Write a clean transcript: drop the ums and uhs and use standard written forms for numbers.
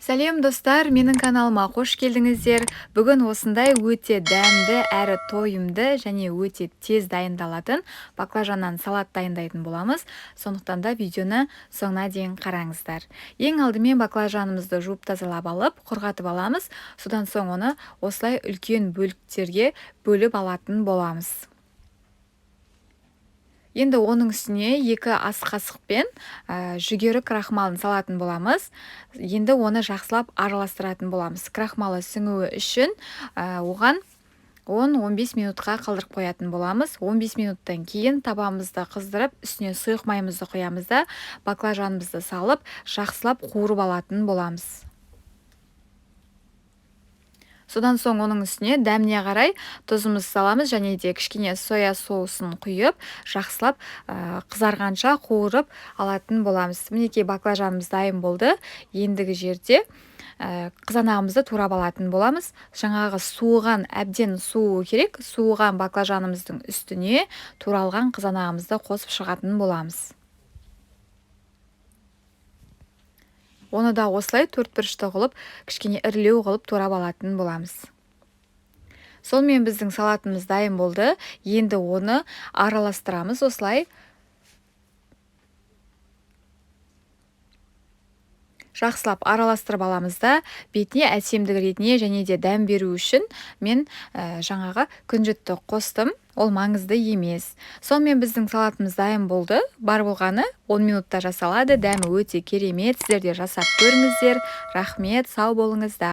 Сәлем достар, менің каналыма қош келдіңіздер. Бүгін осындай өте дәмді әрі тойымды және өте тез дайындалатын баклажаннан салат дайындайтын боламыз. Сондықтан да видеоны соңына дейін қараңыздар. Ең алдымен баклажанымызды жуып тазалап алып, құрғатып аламыз. Содан соң оны осылай үлкен бөліктерге бөліп алатын боламыз. Енді оның үстіне 2 ас қасықпен жүгері крахмалын салатын боламыз. Енді оны жақсылап араластыратын боламыз. Крахмалы сіңуі үшін оған 10-15 минутқа қалдырып қоятын боламыз. 15 минуттан кейін табамызды қыздырып, үстіне сұйық майымызды қоямыз да, баклажанымызды салып, жақсылап қуырып алатын боламыз. Содан соң оның үстіне дәміне қарай тұзымызды саламыз және де кішкене соя соусын құйып, жақсылап қызарғанша қуырып алатын боламыз. Мінекей баклажанымыз дайын болды. Ендігі жерде қызанағымызды турап алатын боламыз. Жаңағы суыған, әбден суы керек. Суыған баклажанымыздың үстіне туралған қызанағымызды қосып шығатын боламыз. Оны да осылай төртбұрышты қылып, кішкене ірілеу қылып турап алатын боламыз. Сонымен біздің салатымыз дайын болды. Енді оны араластырамыз осылай. Жақсылап араластырып аламыз да, бетіне әсемдік ретіне және де дәм беру үшін мен жаңағы күнжітті қостым. Ол маңызды емес. Сонымен біздің салатымыз дайын болды. Бар болғаны 10 минутта жасалады. Дәмі өте керемет. Сіздер де жасап көріңіздер. Рахмет, сау болыңыздар.